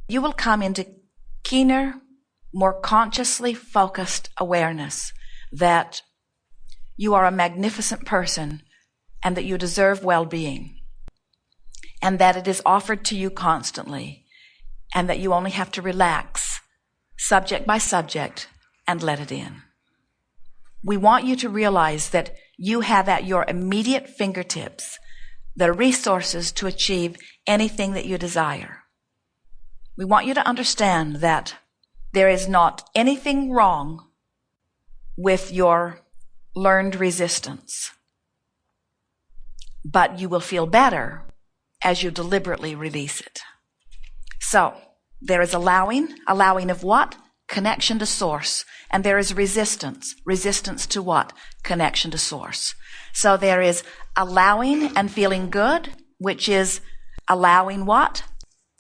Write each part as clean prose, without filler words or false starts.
you will come into keener, more consciously focused awareness that you are a magnificent person and that you deserve well-being, and that it is offered to you constantly, and that you only have to relax subject by subject and let it in. We want you to realize that you have at your immediate fingertips the resources to achieve anything that you desire. We want you to understand that there is not anything wrong with your learned resistance, but you will feel better as you deliberately release it. So, there is allowing of what? Connection to source. And there is resistance. Resistance to what? Connection to source. So there is allowing and feeling good, which is allowing what?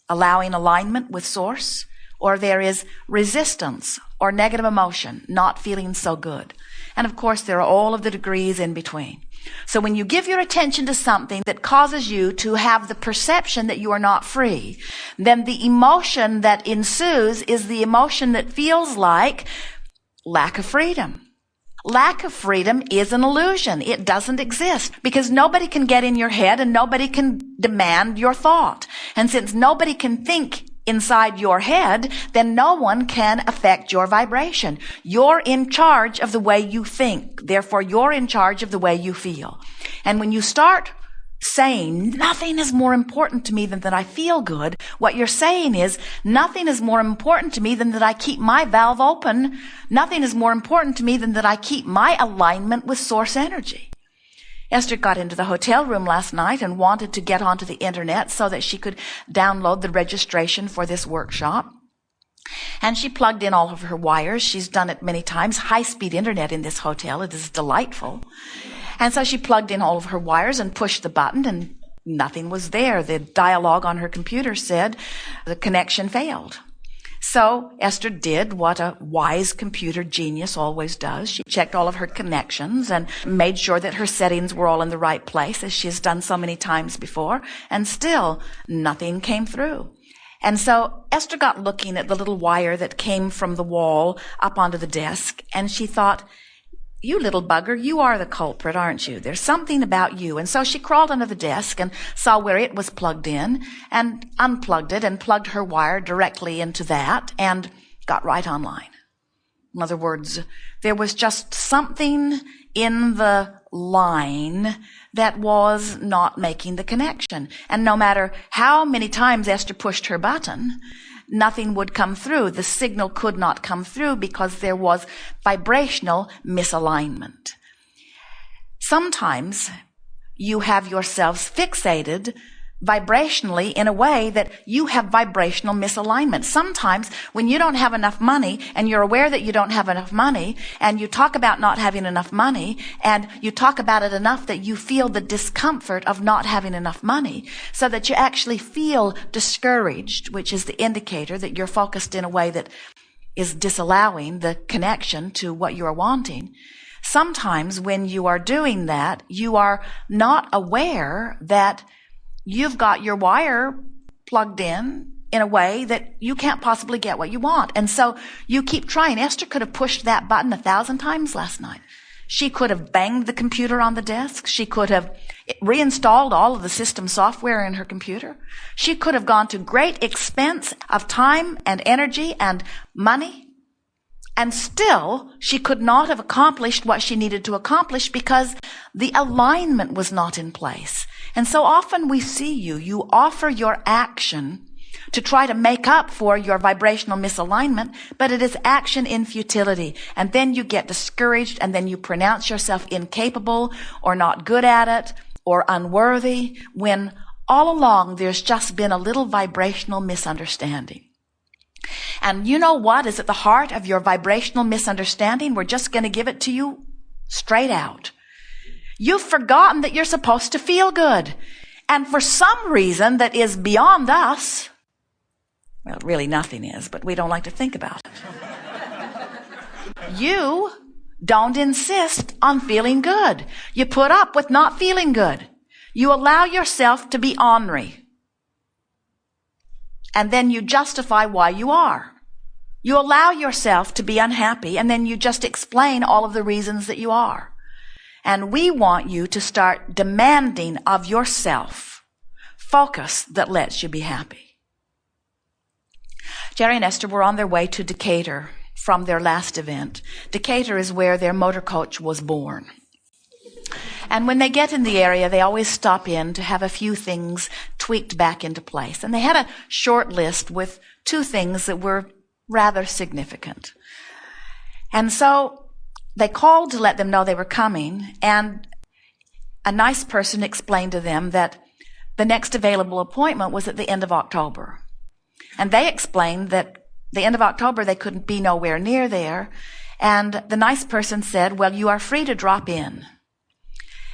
Allowing alignment with source. Or there is resistance or negative emotion, not feeling so good. And of course, there are all of the degrees in between. So when you give your attention to something that causes you to have the perception that you are not free, then the emotion that ensues is the emotion that feels like lack of freedom. Lack of freedom is an illusion. It doesn't exist because nobody can get in your head and nobody can demand your thought. And since nobody can think inside your head, then no one can affect your vibration. You're in charge of the way you think. Therefore, you're in charge of the way you feel. And when you start saying, nothing is more important to me than that I feel good, what you're saying is, nothing is more important to me than that I keep my valve open. Nothing is more important to me than that I keep my alignment with source energy. Esther got into the hotel room last night and wanted to get onto the internet so that she could download the registration for this workshop. And she plugged in all of her wires. She's done it many times. High-speed internet in this hotel. It is delightful. And so she plugged in all of her wires and pushed the button, and nothing was there. The dialogue on her computer said the connection failed. So Esther did what a wise computer genius always does. She checked all of her connections and made sure that her settings were all in the right place, as she has done so many times before, and still nothing came through. And so Esther got looking at the little wire that came from the wall up onto the desk, and she thought, you little bugger, you are the culprit, aren't you? There's something about you. And so she crawled under the desk and saw where it was plugged in and unplugged it and plugged her wire directly into that and got right online. In other words, there was just something in the line that was not making the connection. And no matter how many times Esther pushed her button, nothing would come through. The signal could not come through because there was vibrational misalignment. Sometimes you have yourselves fixated vibrationally in a way that you have vibrational misalignment. Sometimes when you don't have enough money and you're aware that you don't have enough money and you talk about not having enough money and you talk about it enough that you feel the discomfort of not having enough money so that you actually feel discouraged, which is the indicator that you're focused in a way that is disallowing the connection to what you're wanting. Sometimes when you are doing that, you are not aware that you've got your wire plugged in a way that you can't possibly get what you want. And so you keep trying. Esther could have pushed that button 1,000 times last night. She could have banged the computer on the desk. She could have reinstalled all of the system software in her computer. She could have gone to great expense of time and energy and money. And still, she could not have accomplished what she needed to accomplish because the alignment was not in place. And so often we see you offer your action to try to make up for your vibrational misalignment, but it is action in futility. And then you get discouraged and then you pronounce yourself incapable or not good at it or unworthy when all along there's just been a little vibrational misunderstanding. And you know what is at the heart of your vibrational misunderstanding? We're just going to give it to you straight out. You've forgotten that you're supposed to feel good. And for some reason that is beyond us, well, really nothing is, but we don't like to think about it. You don't insist on feeling good. You put up with not feeling good. You allow yourself to be ornery. and then you justify why you are. You allow yourself to be unhappy, and then you just explain all of the reasons that you are. And we want you to start demanding of yourself focus that lets you be happy. Jerry and Esther were on their way to Decatur from their last event. Decatur is where their motor coach was born. And when they get in the area, they always stop in to have a few things tweaked back into place. And they had a short list with 2 things that were rather significant. And so they called to let them know they were coming, and a nice person explained to them that the next available appointment was at the end of October. And they explained that the end of October they couldn't be nowhere near there. And the nice person said, well, you are free to drop in.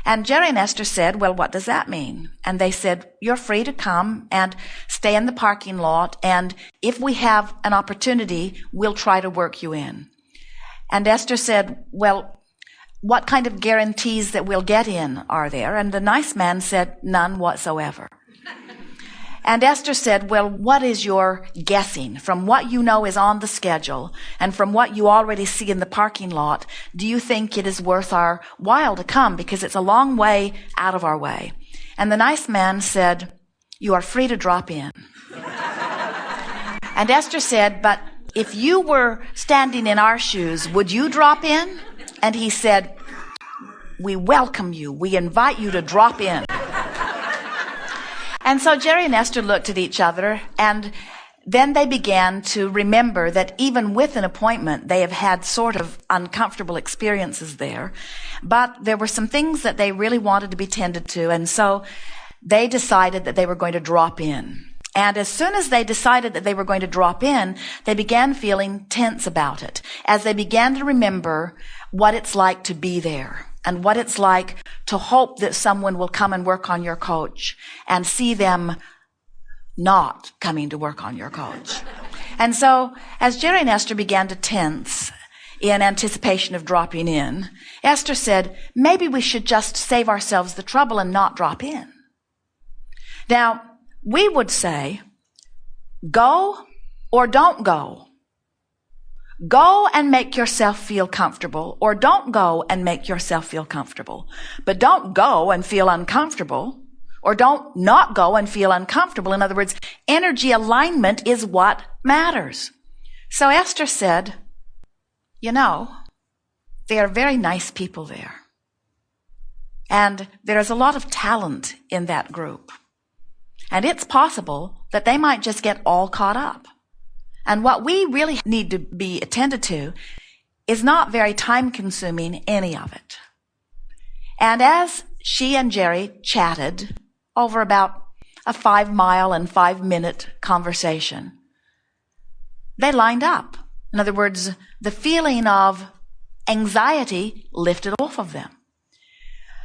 And Jerry and Esther said, well, what does that mean? And they said, you're free to come and stay in the parking lot, and if we have an opportunity, we'll try to work you in. And Esther said, well, what kind of guarantees that we'll get in are there? And the nice man said, none whatsoever. And Esther said, well, what is your guessing from what you know is on the schedule and from what you already see in the parking lot? Do you think it is worth our while to come, because it's a long way out of our way? And the nice man said, you are free to drop in. And Esther said, but if you were standing in our shoes, would you drop in? And he said, we welcome you. We invite you to drop in. And so Jerry and Esther looked at each other, and then they began to remember that even with an appointment, they have had sort of uncomfortable experiences there. But there were some things that they really wanted to be tended to, and so they decided that they were going to drop in. And as soon as they decided that they were going to drop in, they began feeling tense about it, as they began to remember what it's like to be there, and what it's like to hope that someone will come and work on your coach and see them not coming to work on your coach. And so as Jerry and Esther began to tense in anticipation of dropping in, Esther said, maybe we should just save ourselves the trouble and not drop in. Now, we would say, go or don't go. Go and make yourself feel comfortable, or don't go and make yourself feel comfortable. But don't go and feel uncomfortable, or don't not go and feel uncomfortable. In other words, energy alignment is what matters. So Esther said, you know, they are very nice people there. And there is a lot of talent in that group. And it's possible that they might just get all caught up. And what we really need to be attended to is not very time-consuming, any of it. And as she and Jerry chatted over about a 5-mile and 5-minute conversation, they lined up. In other words, the feeling of anxiety lifted off of them.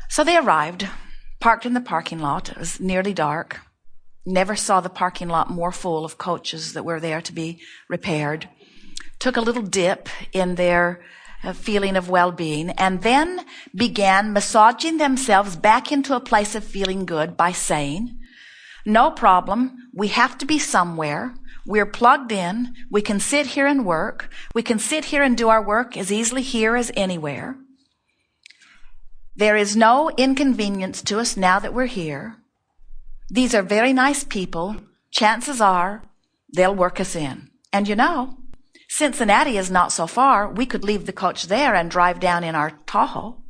So they arrived, parked in the parking lot. It was nearly dark. Never saw the parking lot more full of coaches that were there to be repaired. Took a little dip in their feeling of well-being, and then began massaging themselves back into a place of feeling good by saying, no problem, we have to be somewhere. We're plugged in. We can sit here and work. We can sit here and do our work as easily here as anywhere. There is no inconvenience to us now that we're here. These are very nice people. Chances are they'll work us in. And you know, Cincinnati is not so far. We could leave the coach there and drive down in our Tahoe.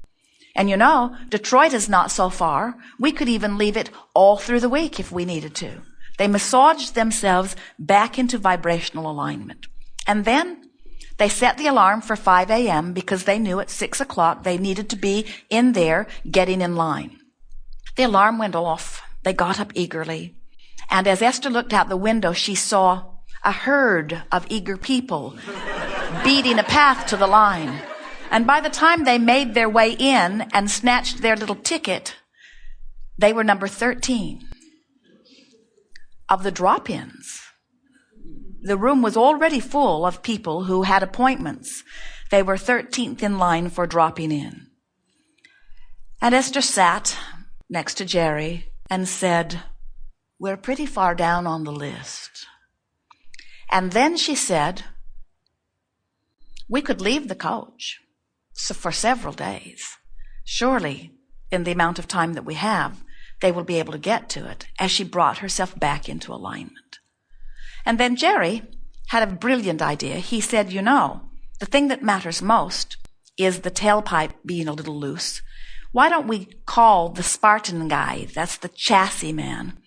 And you know, Detroit is not so far. We could even leave it all through the week if we needed to. They massaged themselves back into vibrational alignment. And then they set the alarm for 5 a.m. because they knew at 6 o'clock they needed to be in there getting in line. The alarm went off. They got up eagerly. And as Esther looked out the window, she saw a herd of eager people beating a path to the line. And by the time they made their way in and snatched their little ticket, they were number 13 of the drop-ins. The room was already full of people who had appointments. They were 13th in line for dropping in. And Esther sat next to Jerry and said, we're pretty far down on the list. And then she said, we could leave the coach for several days. Surely, in the amount of time that we have, they will be able to get to it, as she brought herself back into alignment. And then Jerry had a brilliant idea. He said, the thing that matters most is the tailpipe being a little loose. Why don't we call the Spartan guy, that's the chassis man,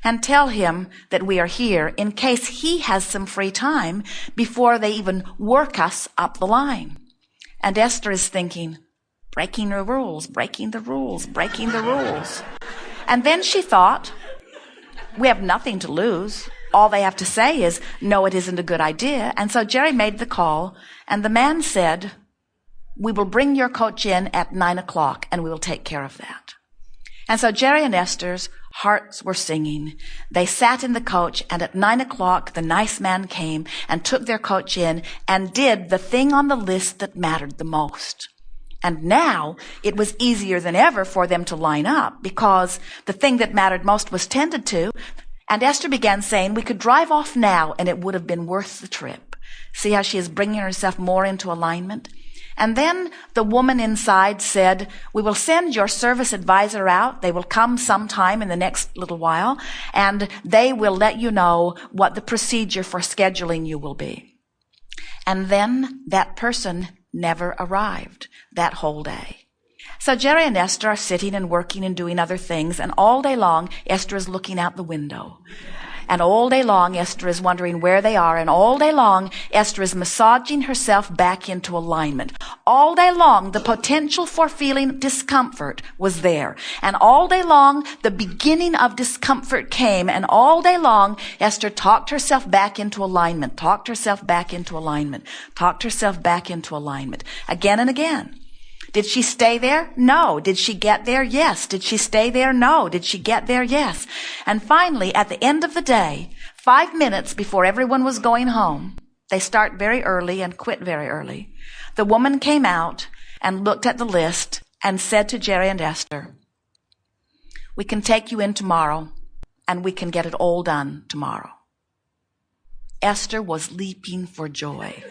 and tell him that we are here in case he has some free time before they even work us up the line. And Esther is thinking, breaking the rules, breaking the rules, breaking the rules. And then she thought, we have nothing to lose. All they have to say is, no, it isn't a good idea. And so Jerry made the call, and the man said, we will bring your coach in at 9:00, and we will take care of that. And so Jerry and Esther's hearts were singing. They sat in the coach, and at 9:00, the nice man came and took their coach in and did the thing on the list that mattered the most. And now it was easier than ever for them to line up, because the thing that mattered most was tended to. And Esther began saying, we could drive off now and it would have been worth the trip. See how she is bringing herself more into alignment? And then the woman inside said, we will send your service advisor out. They will come sometime in the next little while, and they will let you know what the procedure for scheduling you will be. And then that person never arrived that whole day. So Jerry and Esther are sitting and working and doing other things, and all day long, Esther is looking out the window. And all day long, Esther is wondering where they are, and all day long, Esther is massaging herself back into alignment. All day long, the potential for feeling discomfort was there. And all day long, the beginning of discomfort came, and all day long, Esther talked herself back into alignment, talked herself back into alignment, talked herself back into alignment, again and again. Did she stay there? No. Did she get there? Yes. Did she stay there? No. Did she get there? Yes. And finally, at the end of the day, 5 minutes before everyone was going home, they start very early and quit very early. The woman came out and looked at the list and said to Jerry and Esther, we can take you in tomorrow and we can get it all done tomorrow. Esther was leaping for joy.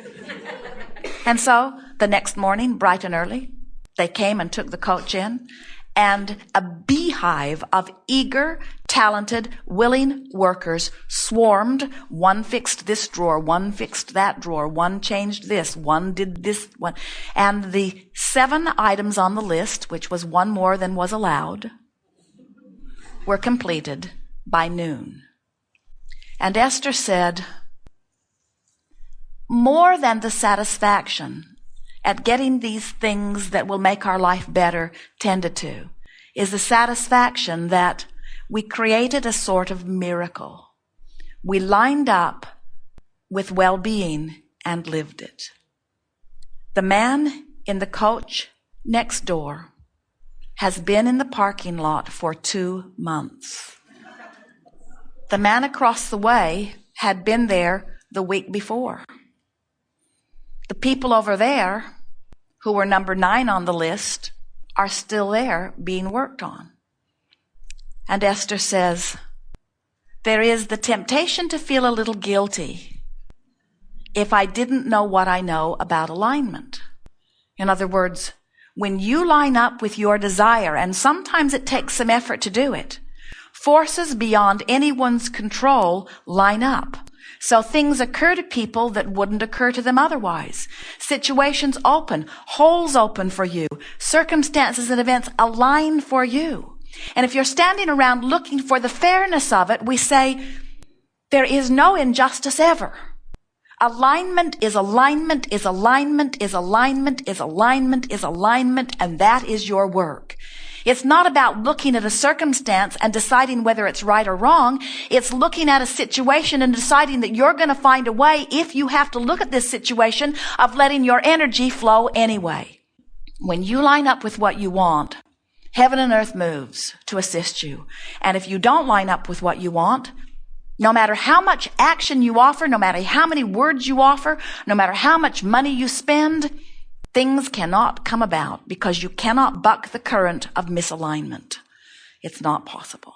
And so the next morning, bright and early, they came and took the coach in, and a beehive of eager, talented, willing workers swarmed. One fixed this drawer, one fixed that drawer, one changed this, one did this one. And the 7 items on the list, which was one more than was allowed, were completed by noon. And Esther said, more than the satisfaction at getting these things that will make our life better tended to is the satisfaction that we created a sort of miracle. We lined up with well-being and lived it. The man in the coach next door has been in the parking lot for 2 months. The man across the way had been there the week before. The people over there, who were number 9 on the list, are still there being worked on. And Esther says, there is the temptation to feel a little guilty if I didn't know what I know about alignment. In other words, when you line up with your desire, and sometimes it takes some effort to do it, forces beyond anyone's control line up. So things occur to people that wouldn't occur to them otherwise. Situations open, holes open for you, circumstances and events align for you. And if you're standing around looking for the fairness of it, we say, there is no injustice ever. Alignment is alignment is alignment is alignment is alignment is alignment, and that is your work. It's not about looking at a circumstance and deciding whether it's right or wrong. It's looking at a situation and deciding that you're going to find a way, if you have to look at this situation, of letting your energy flow anyway. When you line up with what you want, heaven and earth moves to assist you. And if you don't line up with what you want, no matter how much action you offer, no matter how many words you offer, no matter how much money you spend, things cannot come about, because you cannot buck the current of misalignment. It's not possible.